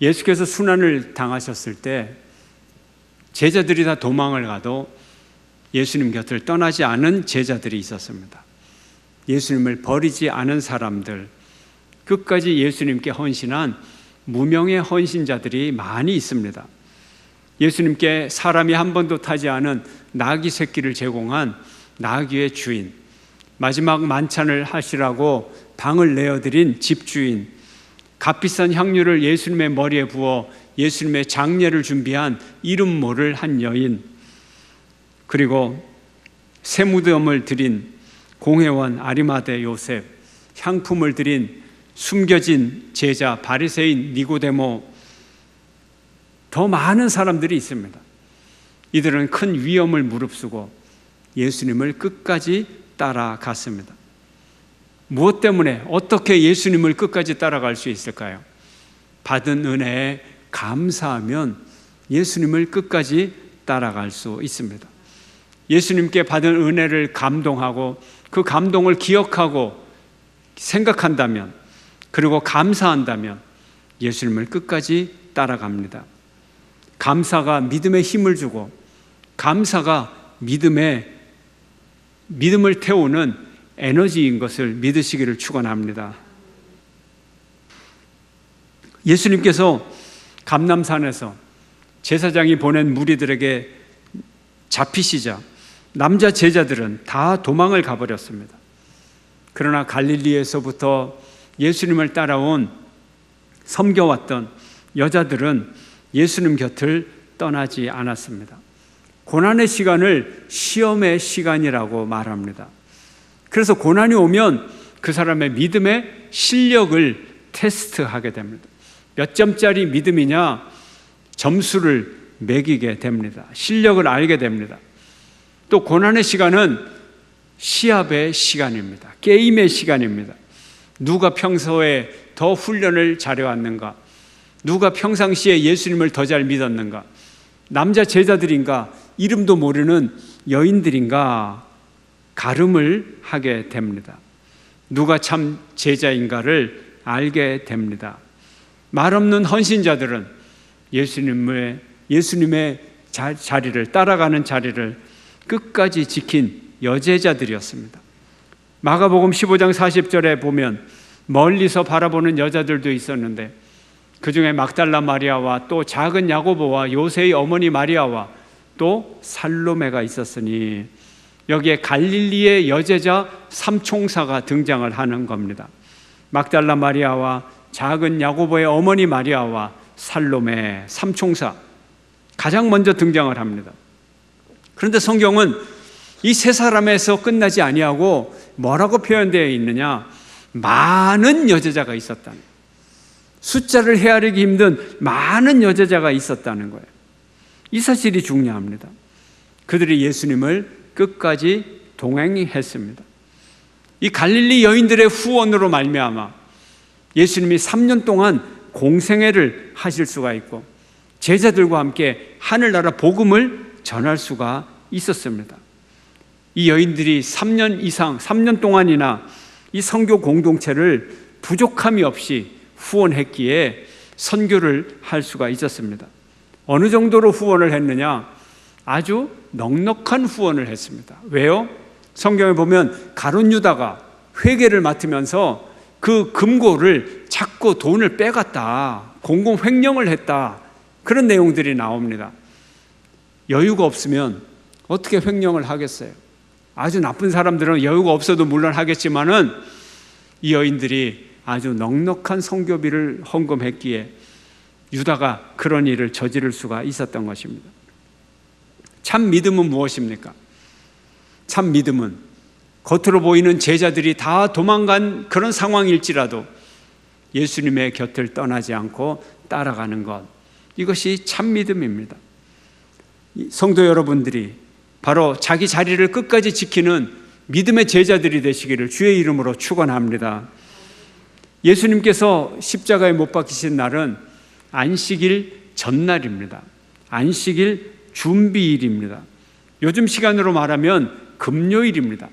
예수께서 순환을 당하셨을 때 제자들이 다 도망을 가도 예수님 곁을 떠나지 않은 제자들이 있었습니다. 예수님을 버리지 않은 사람들, 끝까지 예수님께 헌신한 무명의 헌신자들이 많이 있습니다. 예수님께 사람이 한 번도 타지 않은 나귀 새끼를 제공한 나귀의 주인, 마지막 만찬을 하시라고 방을 내어드린 집주인, 값비싼 향유를 예수님의 머리에 부어 예수님의 장례를 준비한 이름 모를 한 여인, 그리고 세무덤을 드린 공회원 아리마대 요셉, 향품을 드린 숨겨진 제자 바리새인 니고데모, 더 많은 사람들이 있습니다. 이들은 큰 위험을 무릅쓰고 예수님을 끝까지 따라갔습니다. 무엇 때문에, 어떻게 예수님을 끝까지 따라갈 수 있을까요? 받은 은혜에 감사하면 예수님을 끝까지 따라갈 수 있습니다. 예수님께 받은 은혜를 감동하고 그 감동을 기억하고 생각한다면, 그리고 감사한다면 예수님을 끝까지 따라갑니다. 감사가 믿음에 힘을 주고, 감사가 믿음을 태우는 에너지인 것을 믿으시기를 축원합니다. 예수님께서 감람산에서 제사장이 보낸 무리들에게 잡히시자 남자 제자들은 다 도망을 가버렸습니다. 그러나 갈릴리에서부터 예수님을 따라온, 섬겨왔던 여자들은 예수님 곁을 떠나지 않았습니다. 고난의 시간을 시험의 시간이라고 말합니다. 그래서 고난이 오면 그 사람의 믿음의 실력을 테스트하게 됩니다. 몇 점짜리 믿음이냐, 점수를 매기게 됩니다. 실력을 알게 됩니다. 또 고난의 시간은 시합의 시간입니다. 게임의 시간입니다. 누가 평소에 더 훈련을 잘해왔는가, 누가 평상시에 예수님을 더 잘 믿었는가, 남자 제자들인가, 이름도 모르는 여인들인가, 가름을 하게 됩니다. 누가 참 제자인가를 알게 됩니다. 말 없는 헌신자들은 예수님의 자리를, 따라가는 자리를 끝까지 지킨 여제자들이었습니다. 마가복음 15장 40절에 보면 멀리서 바라보는 여자들도 있었는데, 그 중에 막달라 마리아와 또 작은 야고보와 요새의 어머니 마리아와 또 살로메가 있었으니, 여기에 갈릴리의 여제자 삼총사가 등장을 하는 겁니다. 막달라 마리아와 작은 야고보의 어머니 마리아와 살로메, 삼총사, 가장 먼저 등장을 합니다. 그런데 성경은 이 세 사람에서 끝나지 아니하고 뭐라고 표현되어 있느냐? 많은 여제자가 있었다는, 숫자를 헤아리기 힘든 많은 여제자가 있었다는 거예요. 이 사실이 중요합니다. 그들이 예수님을 끝까지 동행했습니다. 이 갈릴리 여인들의 후원으로 말미암아 예수님이 3년 동안 공생애를 하실 수가 있고, 제자들과 함께 하늘나라 복음을 전할 수가 있었습니다. 이 여인들이 3년 동안이나 이 선교 공동체를 부족함이 없이 후원했기에 선교를 할 수가 있었습니다. 어느 정도로 후원을 했느냐? 아주 넉넉한 후원을 했습니다. 왜요? 성경에 보면 가룟 유다가 회계를 맡으면서 그 금고를 자꾸 돈을 빼갔다, 공공 횡령을 했다, 그런 내용들이 나옵니다. 여유가 없으면 어떻게 횡령을 하겠어요? 아주 나쁜 사람들은 여유가 없어도 물론 하겠지만은 이 여인들이 아주 넉넉한 선교비를 헌금했기에 유다가 그런 일을 저지를 수가 있었던 것입니다. 참 믿음은 무엇입니까? 참 믿음은 겉으로 보이는 제자들이 다 도망간 그런 상황일지라도 예수님의 곁을 떠나지 않고 따라가는 것, 이것이 참 믿음입니다. 성도 여러분들이 바로 자기 자리를 끝까지 지키는 믿음의 제자들이 되시기를 주의 이름으로 축원합니다. 예수님께서 십자가에 못 박히신 날은 안식일 전날입니다. 안식일 준비일입니다. 요즘 시간으로 말하면 금요일입니다.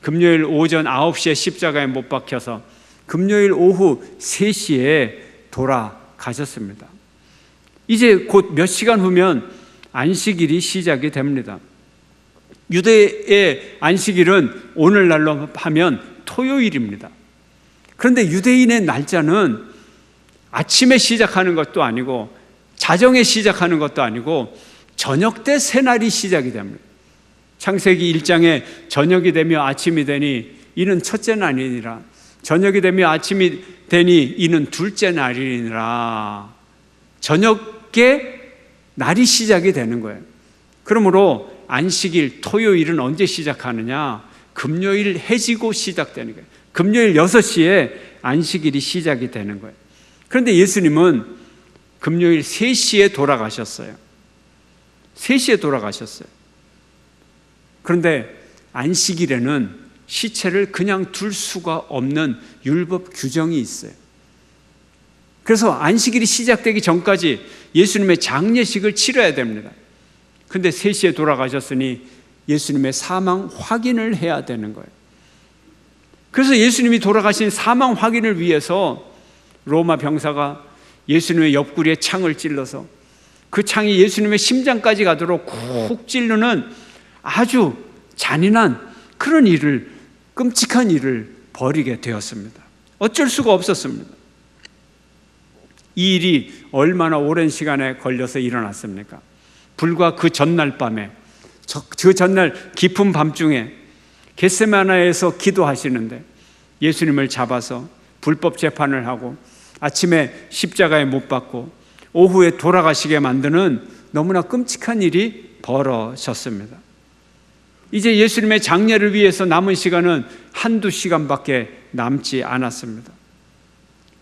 금요일 오전 9시에 십자가에 못 박혀서 금요일 오후 3시에 돌아가셨습니다. 이제 곧 몇 시간 후면 안식일이 시작이 됩니다. 유대의 안식일은 오늘날로 하면 토요일입니다. 그런데 유대인의 날짜는 아침에 시작하는 것도 아니고 자정에 시작하는 것도 아니고 저녁 때 새날이 시작이 됩니다. 창세기 1장에 저녁이 되며 아침이 되니 이는 첫째 날이니라. 저녁이 되며 아침이 되니 이는 둘째 날이니라. 저녁에 날이 시작이 되는 거예요. 그러므로 안식일, 토요일은 언제 시작하느냐? 금요일 해지고 시작되는 거예요. 금요일 6시에 안식일이 시작이 되는 거예요. 그런데 예수님은 금요일 3시에 돌아가셨어요. 3시에 돌아가셨어요. 그런데 안식일에는 시체를 그냥 둘 수가 없는 율법 규정이 있어요. 그래서 안식일이 시작되기 전까지 예수님의 장례식을 치러야 됩니다. 그런데 3시에 돌아가셨으니 예수님의 사망 확인을 해야 되는 거예요. 그래서 예수님이 돌아가신 사망 확인을 위해서 로마 병사가 예수님의 옆구리에 창을 찔러서 그 창이 예수님의 심장까지 가도록 쿡 찌르는 아주 잔인한 그런 일을, 끔찍한 일을 벌이게 되었습니다. 어쩔 수가 없었습니다. 이 일이 얼마나 오랜 시간에 걸려서 일어났습니까? 불과 그 전날 밤에, 그 전날 깊은 밤중에 겟세마네에서 기도하시는데 예수님을 잡아서 불법 재판을 하고 아침에 십자가에 못 박고 오후에 돌아가시게 만드는 너무나 끔찍한 일이 벌어졌습니다. 이제 예수님의 장례를 위해서 남은 시간은 한두 시간밖에 남지 않았습니다.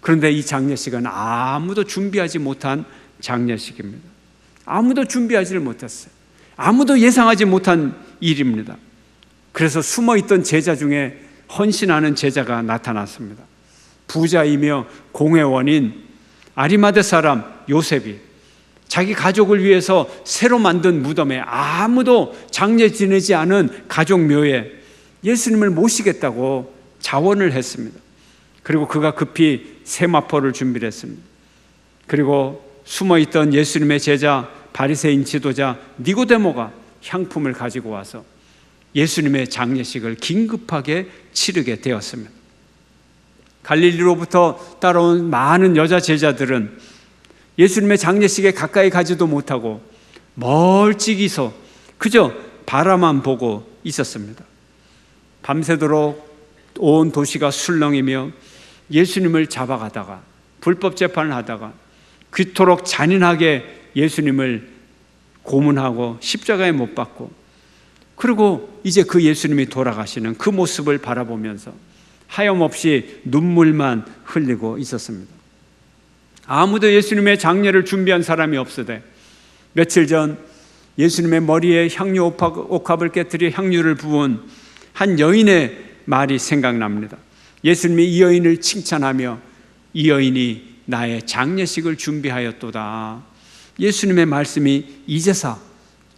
그런데 이 장례식은 아무도 준비하지 못한 장례식입니다. 아무도 준비하지를 못했어요. 아무도 예상하지 못한 일입니다. 그래서 숨어있던 제자 중에 헌신하는 제자가 나타났습니다. 부자이며 공회원인 아리마대 사람 요셉이 자기 가족을 위해서 새로 만든 무덤에, 아무도 장례 지내지 않은 가족 묘에 예수님을 모시겠다고 자원을 했습니다. 그리고 그가 급히 세마포를 준비를 했습니다. 그리고 숨어있던 예수님의 제자 바리새인 지도자 니고데모가 향품을 가지고 와서 예수님의 장례식을 긴급하게 치르게 되었습니다. 갈릴리로부터 따라온 많은 여자 제자들은 예수님의 장례식에 가까이 가지도 못하고 멀찍이서 그저 바라만 보고 있었습니다. 밤새도록 온 도시가 술렁이며 예수님을 잡아가다가 불법 재판을 하다가 그토록 잔인하게 예수님을 고문하고 십자가에 못 박고, 그리고 이제 그 예수님이 돌아가시는 그 모습을 바라보면서 하염없이 눈물만 흘리고 있었습니다. 아무도 예수님의 장례를 준비한 사람이 없으되 며칠 전 예수님의 머리에 향유 옥합을 깨뜨려 향유를 부은 한 여인의 말이 생각납니다. 예수님이 이 여인을 칭찬하며 이 여인이 나의 장례식을 준비하였도다. 예수님의 말씀이 이제사,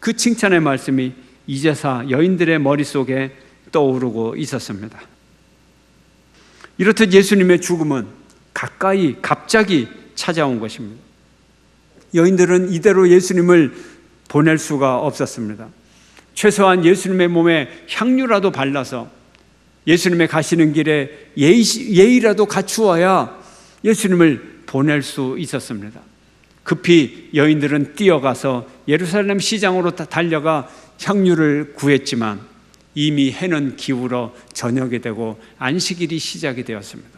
그 칭찬의 말씀이 이제사 여인들의 머릿속에 떠오르고 있었습니다. 이렇듯 예수님의 죽음은 가까이 갑자기 찾아온 것입니다. 여인들은 이대로 예수님을 보낼 수가 없었습니다. 최소한 예수님의 몸에 향유라도 발라서 예수님의 가시는 길에 예의라도 갖추어야 예수님을 보낼 수 있었습니다. 급히 여인들은 뛰어가서 예루살렘 시장으로 달려가 향유를 구했지만 이미 해는 기울어 저녁이 되고 안식일이 시작이 되었습니다.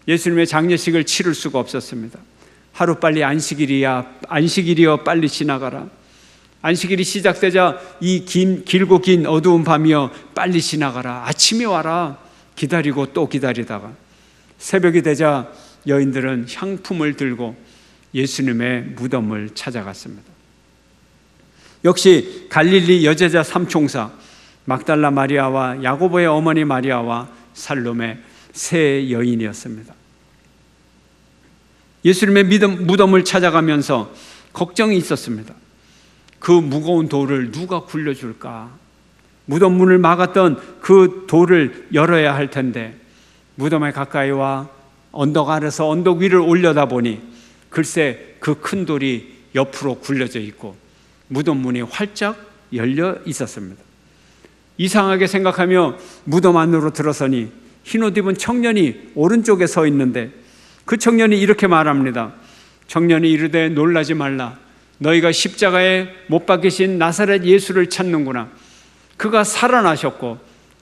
예수님의 장례식을 치를 수가 없었습니다. 하루빨리 안식일이여 빨리 지나가라. 안식일이 시작되자 이 길고 긴 어두운 밤이여 빨리 지나가라. 아침이 와라. 기다리고 또 기다리다가 새벽이 되자 여인들은 향품을 들고 예수님의 무덤을 찾아갔습니다. 역시 갈릴리 여제자 삼총사 막달라 마리아와 야고보의 어머니 마리아와 살롬의 세 여인이었습니다. 예수님의 무덤을 찾아가면서 걱정이 있었습니다. 그 무거운 돌을 누가 굴려줄까? 무덤 문을 막았던 그 돌을 열어야 할 텐데 무덤에 가까이 와 언덕 아래서 언덕 위를 올려다보니 글쎄 그 큰 돌이 옆으로 굴려져 있고 무덤 문이 활짝 열려 있었습니다. 이상하게 생각하며 무덤 안으로 들어서니 흰옷 입은 청년이 오른쪽에 서 있는데 그 청년이 이렇게 말합니다. 청년이 이르되 놀라지 말라. 너희가 십자가에 못 박히신 나사렛 예수를 찾는구나. 그가 살아나셨고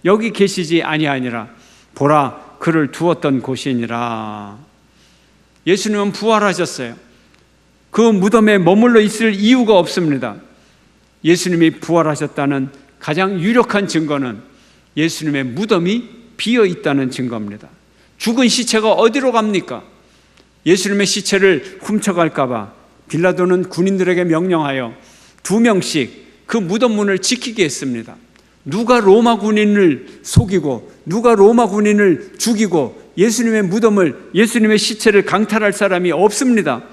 여기 계시지 아니하니라. 보라, 그를 두었던 곳이니라. 예수님은 부활하셨어요. 그 무덤에 머물러 있을 이유가 없습니다. 예수님이 부활하셨다는 가장 유력한 증거는 예수님의 무덤이 비어 있다는 증거입니다. 죽은 시체가 어디로 갑니까? 예수님의 시체를 훔쳐갈까봐 빌라도는 군인들에게 명령하여 2명씩 그 무덤 문을 지키게 했습니다. 누가 로마 군인을 속이고 누가 로마 군인을 죽이고 예수님의 무덤을, 예수님의 시체를 강탈할 사람이 없습니다.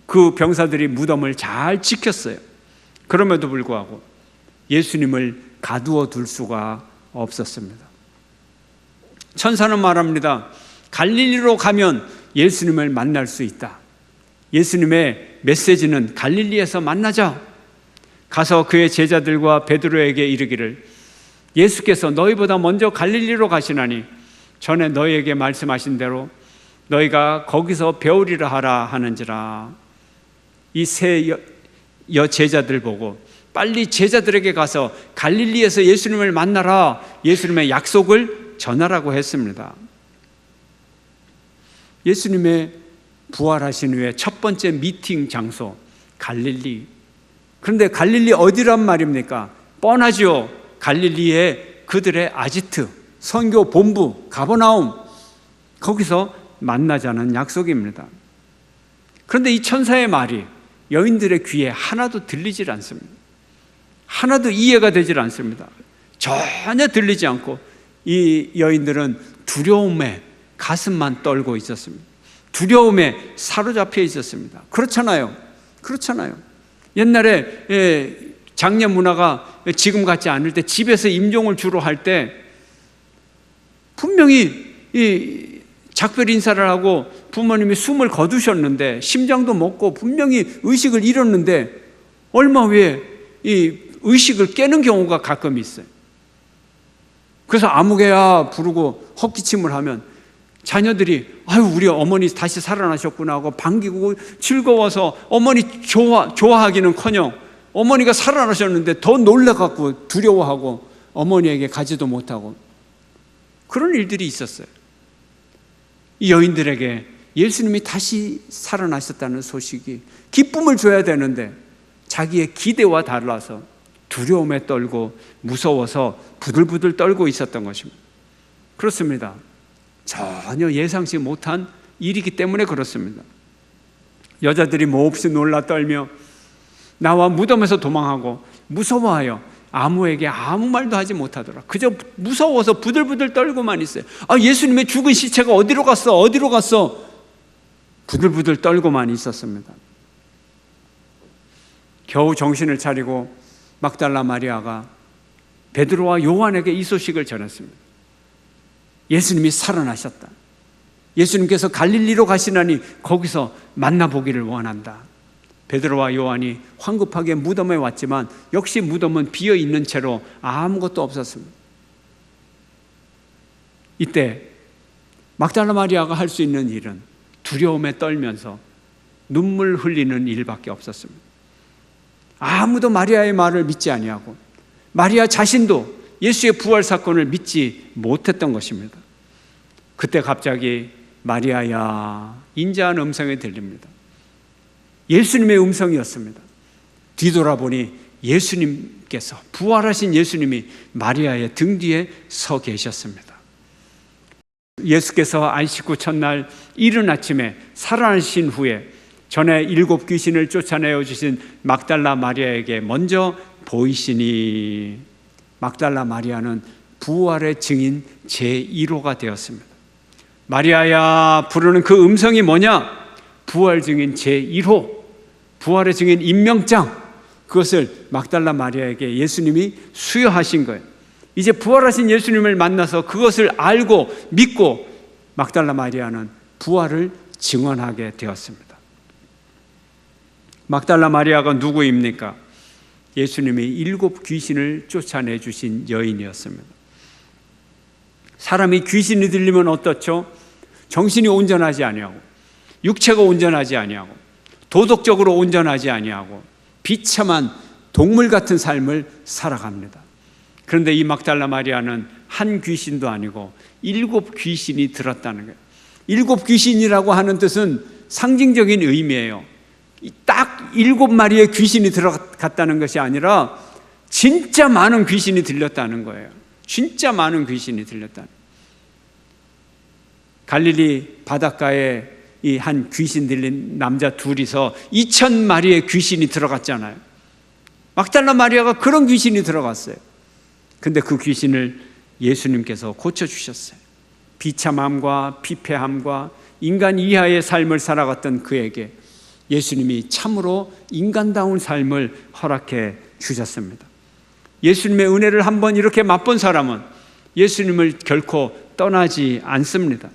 그 병사들이 무덤을 잘 지켰어요. 그럼에도 불구하고 예수님을 가두어 둘 수가 없었습니다. 천사는 말합니다. 갈릴리로 가면 예수님을 만날 수 있다. 예수님의 메시지는 갈릴리에서 만나자. 가서 그의 제자들과 베드로에게 이르기를 예수께서 너희보다 먼저 갈릴리로 가시나니 전에 너희에게 말씀하신 대로 너희가 거기서 배우리라 하라 하는지라. 이 세 제자들 보고 빨리 제자들에게 가서 갈릴리에서 예수님을 만나라, 예수님의 약속을 전하라고 했습니다. 예수님의 부활하신 후에 첫 번째 미팅 장소 갈릴리. 그런데 갈릴리 어디란 말입니까? 뻔하죠. 갈릴리의 그들의 아지트, 선교 본부, 가버나움, 거기서 만나자는 약속입니다. 그런데 이 천사의 말이 여인들의 귀에 하나도 들리질 않습니다. 하나도 이해가 되질 않습니다. 전혀 들리지 않고 이 여인들은 두려움에 가슴만 떨고 있었습니다. 두려움에 사로잡혀 있었습니다. 그렇잖아요. 옛날에 장례 문화가 지금 같지 않을 때 집에서 임종을 주로 할 때 분명히 이 작별 인사를 하고 부모님이 숨을 거두셨는데 심장도 먹고 분명히 의식을 잃었는데 얼마 후에 이 의식을 깨는 경우가 가끔 있어요. 그래서 아무개야 부르고 헛기침을 하면 자녀들이 아유 우리 어머니 다시 살아나셨구나 하고 반기고 즐거워서 어머니 좋아하기는커녕 어머니가 살아나셨는데 더 놀라갖고 두려워하고 어머니에게 가지도 못하고 그런 일들이 있었어요. 이 여인들에게 예수님이 다시 살아나셨다는 소식이 기쁨을 줘야 되는데 자기의 기대와 달라서 두려움에 떨고 무서워서 부들부들 떨고 있었던 것입니다. 그렇습니다. 전혀 예상치 못한 일이기 때문에 그렇습니다. 여자들이 몹시 놀라 떨며 나와 무덤에서 도망하고 무서워하여 아무에게 아무 말도 하지 못하더라. 그저 무서워서 부들부들 떨고만 있어요. 예수님의 죽은 시체가 어디로 갔어? 부들부들 떨고만 있었습니다. 겨우 정신을 차리고 막달라 마리아가 베드로와 요한에게 이 소식을 전했습니다. 예수님이 살아나셨다. 예수님께서 갈릴리로 가시나니 거기서 만나보기를 원한다. 베드로와 요한이 황급하게 무덤에 왔지만 역시 무덤은 비어있는 채로 아무것도 없었습니다. 이때 막달라 마리아가 할 수 있는 일은 두려움에 떨면서 눈물 흘리는 일밖에 없었습니다. 아무도 마리아의 말을 믿지 아니하고 마리아 자신도 예수의 부활 사건을 믿지 못했던 것입니다. 그때 갑자기 마리아야 인자한 음성이 들립니다. 예수님의 음성이었습니다. 뒤돌아보니 예수님께서 부활하신 예수님이 마리아의 등 뒤에 서 계셨습니다. 예수께서 안식 후 첫날 이른 아침에 살아나신 후에 전에 7 귀신을 쫓아내어 주신 막달라 마리아에게 먼저 보이시니 막달라 마리아는 부활의 증인 제1호가 되었습니다. 마리아야 부르는 그 음성이 뭐냐? 부활 증인 제1호, 부활의 증인 임명장, 그것을 막달라 마리아에게 예수님이 수여하신 거예요. 이제 부활하신 예수님을 만나서 그것을 알고 믿고 막달라 마리아는 부활을 증언하게 되었습니다. 막달라 마리아가 누구입니까? 예수님이 7 귀신을 쫓아내 주신 여인이었습니다. 사람이 귀신이 들리면 어떻죠? 정신이 온전하지 아니하고, 육체가 온전하지 아니하고, 도덕적으로 온전하지 아니하고, 비참한 동물 같은 삶을 살아갑니다. 그런데 이 막달라 마리아는 한 귀신도 아니고 7 귀신이 들었다는 거예요. 7 귀신이라고 하는 뜻은 상징적인 의미예요. 딱 7마리의 귀신이 들어갔다는 것이 아니라 진짜 많은 귀신이 들렸다는 거예요. 진짜 많은 귀신이 들렸다는 거예요. 갈릴리 바닷가에 이 한 귀신 들린 남자 둘이서 2,000마리의 귀신이 들어갔잖아요. 막달라 마리아가 그런 귀신이 들어갔어요. 근데 그 귀신을 예수님께서 고쳐주셨어요. 비참함과 피폐함과 인간 이하의 삶을 살아갔던 그에게 예수님이 참으로 인간다운 삶을 허락해 주셨습니다. 예수님의 은혜를 한번 이렇게 맛본 사람은 예수님을 결코 떠나지 않습니다.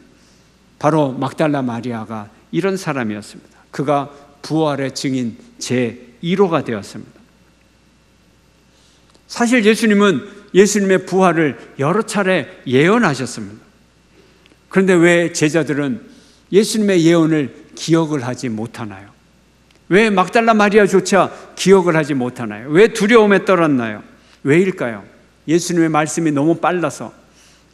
바로 막달라 마리아가 이런 사람이었습니다. 그가 부활의 증인 제1호가 되었습니다. 사실 예수님은 예수님의 부활을 여러 차례 예언하셨습니다. 그런데 왜 제자들은 예수님의 예언을 기억을 하지 못하나요? 왜 막달라 마리아조차 기억을 하지 못하나요? 왜 두려움에 떨었나요? 왜일까요? 예수님의 말씀이 너무 빨라서,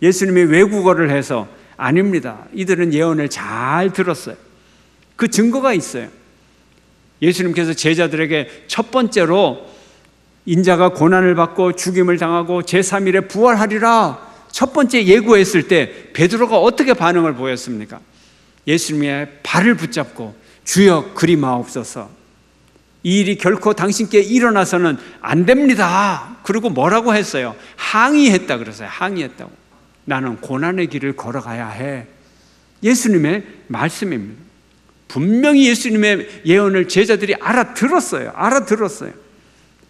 예수님이 외국어를 해서? 아닙니다. 이들은 예언을 잘 들었어요. 그 증거가 있어요. 예수님께서 제자들에게 첫 번째로 인자가 고난을 받고 죽임을 당하고 제3일에 부활하리라 첫 번째 예고했을 때 베드로가 어떻게 반응을 보였습니까? 예수님의 발을 붙잡고 주여 그리마옵소서, 이 일이 결코 당신께 일어나서는 안 됩니다. 그리고 뭐라고 했어요? 항의했다 그랬어요. 항의했다고. 나는 고난의 길을 걸어가야 해. 예수님의 말씀입니다. 분명히 예수님의 예언을 제자들이 알아들었어요.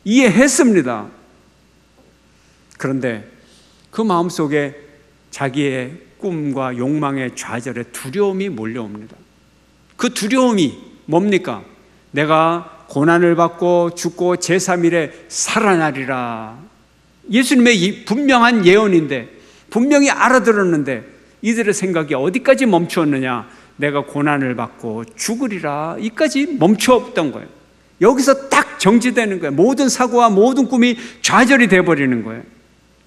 이해했습니다. 그런데 그 마음속에 자기의 꿈과 욕망의 좌절에 두려움이 몰려옵니다. 그 두려움이 뭡니까? 내가 고난을 받고 죽고 제3일에 살아나리라. 예수님의 분명한 예언인데, 분명히 알아들었는데 이들의 생각이 어디까지 멈추었느냐? 내가 고난을 받고 죽으리라. 이까지 멈추었던 거예요. 여기서 딱 정지되는 거예요. 모든 사고와 모든 꿈이 좌절이 되어버리는 거예요.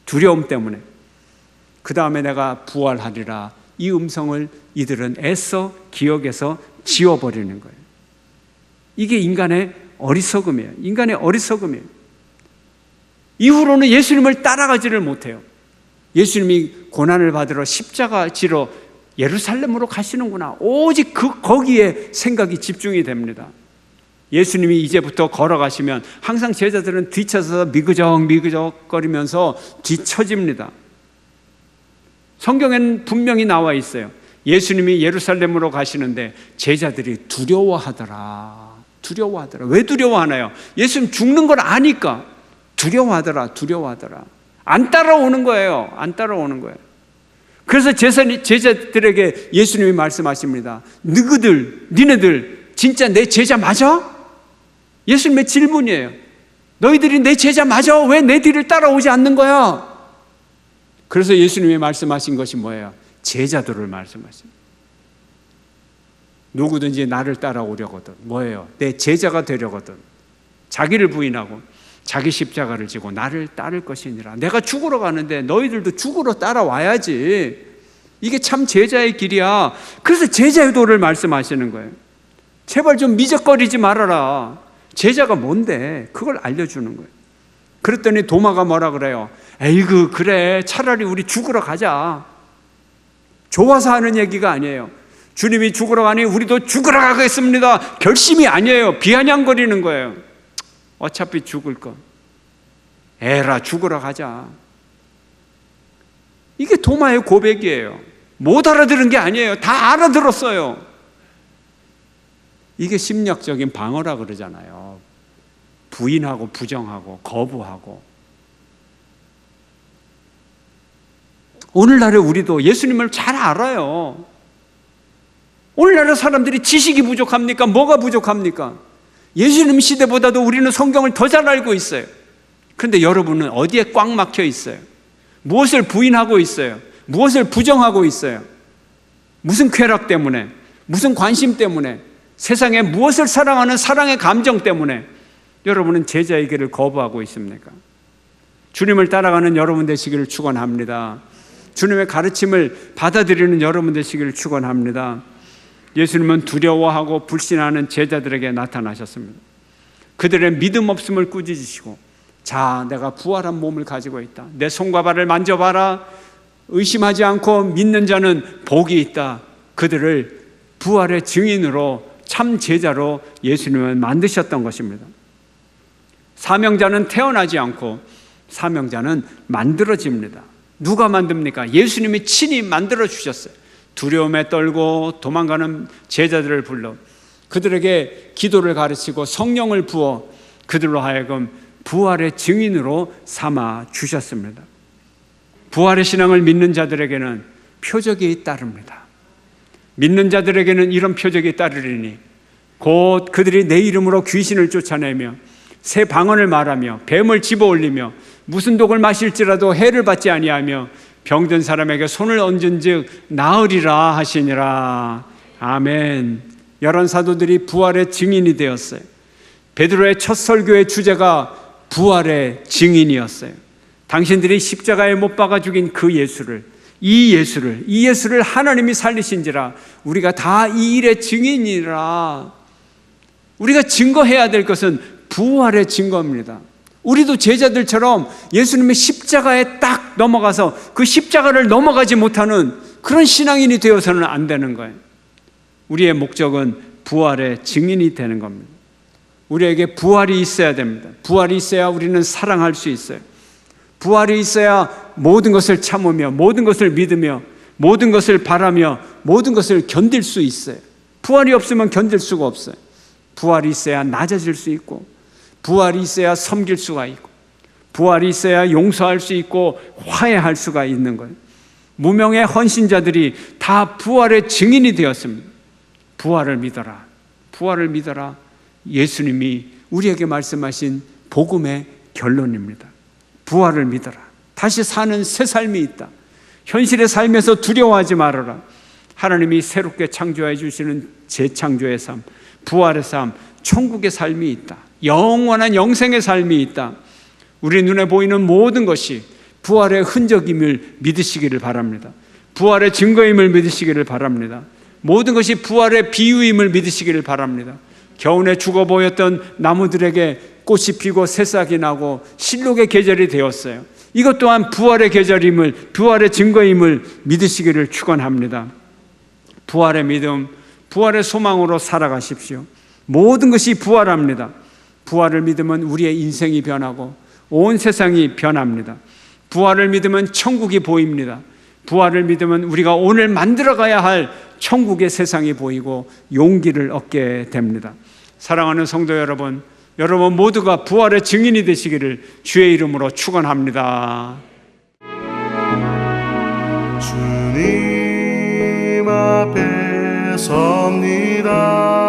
두려움 때문에. 그 다음에 내가 부활하리라. 이 음성을 이들은 애써 기억에서 지워버리는 거예요. 이게 인간의 어리석음이에요. 인간의 어리석음이에요. 이후로는 예수님을 따라가지를 못해요. 예수님이 고난을 받으러 십자가 지러 예루살렘으로 가시는구나. 오직 거기에 생각이 집중이 됩니다. 예수님이 이제부터 걸어가시면 항상 제자들은 뒤쳐서 미그적 거리면서 뒤처집니다. 성경에는 분명히 나와 있어요. 예수님이 예루살렘으로 가시는데 제자들이 두려워하더라. 왜 두려워하나요? 예수님 죽는 걸 아니까 두려워하더라. 안 따라오는 거예요. 그래서 제자들에게 예수님이 말씀하십니다. 니네들 진짜 내 제자 맞아? 예수님의 질문이에요. 너희들이 내 제자 맞아? 왜 내 뒤를 따라오지 않는 거야? 그래서 예수님이 말씀하신 것이 뭐예요? 제자들을 말씀하십니다. 누구든지 나를 따라오려거든 뭐예요? 내 제자가 되려거든 자기를 부인하고 자기 십자가를 지고 나를 따를 것이니라. 내가 죽으러 가는데 너희들도 죽으러 따라와야지. 이게 참 제자의 길이야. 그래서 제자의 도를 말씀하시는 거예요. 제발 좀 미적거리지 말아라. 제자가 뭔데? 그걸 알려주는 거예요. 그랬더니 도마가 뭐라 그래요? 에이그 그래 차라리 우리 죽으러 가자. 좋아서 하는 얘기가 아니에요. 주님이 죽으러 가니 우리도 죽으러 가겠습니다. 결심이 아니에요. 비아냥거리는 거예요. 어차피 죽을 거. 에라 죽으러 가자. 이게 도마의 고백이에요. 못 알아들은 게 아니에요. 다 알아들었어요. 이게 심리학적인 방어라 그러잖아요. 부인하고 부정하고 거부하고. 오늘날에 우리도 예수님을 잘 알아요. 오늘날의 사람들이 지식이 부족합니까? 뭐가 부족합니까? 예수님 시대보다도 우리는 성경을 더 잘 알고 있어요. 그런데 여러분은 어디에 꽉 막혀 있어요? 무엇을 부인하고 있어요? 무엇을 부정하고 있어요? 무슨 쾌락 때문에, 무슨 관심 때문에, 세상에 무엇을 사랑하는 사랑의 감정 때문에 여러분은 제자의 길을 거부하고 있습니까? 주님을 따라가는 여러분 되시기를 축원합니다. 주님의 가르침을 받아들이는 여러분 되시기를 축원합니다. 예수님은 두려워하고 불신하는 제자들에게 나타나셨습니다. 그들의 믿음 없음을 꾸짖으시고, 자, 내가 부활한 몸을 가지고 있다. 내 손과 발을 만져봐라. 의심하지 않고 믿는 자는 복이 있다. 그들을 부활의 증인으로, 참 제자로 예수님은 만드셨던 것입니다. 사명자는 태어나지 않고 사명자는 만들어집니다. 누가 만듭니까? 예수님이 친히 만들어 주셨어요. 두려움에 떨고 도망가는 제자들을 불러 그들에게 기도를 가르치고 성령을 부어 그들로 하여금 부활의 증인으로 삼아 주셨습니다. 부활의 신앙을 믿는 자들에게는 표적이 따릅니다. 믿는 자들에게는 이런 표적이 따르리니 곧 그들이 내 이름으로 귀신을 쫓아내며 새 방언을 말하며 뱀을 집어올리며 무슨 독을 마실지라도 해를 받지 아니하며 병든 사람에게 손을 얹은즉 나으리라 하시니라. 아멘. 11 사도들이 부활의 증인이 되었어요. 베드로의 첫 설교의 주제가 부활의 증인이었어요. 당신들이 십자가에 못 박아 죽인 그 예수를, 이 예수를 하나님이 살리신지라 우리가 다 이 일의 증인이라. 우리가 증거해야 될 것은 부활의 증거입니다. 우리도 제자들처럼 예수님의 십자가에 딱 넘어가서 그 십자가를 넘어가지 못하는 그런 신앙인이 되어서는 안 되는 거예요. 우리의 목적은 부활의 증인이 되는 겁니다. 우리에게 부활이 있어야 됩니다. 부활이 있어야 우리는 사랑할 수 있어요. 부활이 있어야 모든 것을 참으며 모든 것을 믿으며 모든 것을 바라며 모든 것을 견딜 수 있어요. 부활이 없으면 견딜 수가 없어요. 부활이 있어야 낮아질 수 있고 부활이 있어야 섬길 수가 있고 부활이 있어야 용서할 수 있고 화해할 수가 있는 거예요. 무명의 헌신자들이 다 부활의 증인이 되었습니다. 부활을 믿어라. 부활을 믿어라. 예수님이 우리에게 말씀하신 복음의 결론입니다. 부활을 믿어라. 다시 사는 새 삶이 있다. 현실의 삶에서 두려워하지 말아라. 하나님이 새롭게 창조해 주시는 재창조의 삶, 부활의 삶, 천국의 삶이 있다. 영원한 영생의 삶이 있다. 우리 눈에 보이는 모든 것이 부활의 흔적임을 믿으시기를 바랍니다. 부활의 증거임을 믿으시기를 바랍니다. 모든 것이 부활의 비유임을 믿으시기를 바랍니다. 겨우내 죽어 보였던 나무들에게 꽃이 피고 새싹이 나고 실록의 계절이 되었어요. 이것 또한 부활의 계절임을, 부활의 증거임을 믿으시기를 축원합니다. 부활의 믿음, 부활의 소망으로 살아가십시오. 모든 것이 부활합니다. 부활을 믿으면 우리의 인생이 변하고 온 세상이 변합니다. 부활을 믿으면 천국이 보입니다. 부활을 믿으면 우리가 오늘 만들어가야 할 천국의 세상이 보이고 용기를 얻게 됩니다. 사랑하는 성도 여러분, 여러분 모두가 부활의 증인이 되시기를 주의 이름으로 축원합니다. 주님 앞에 섭니다.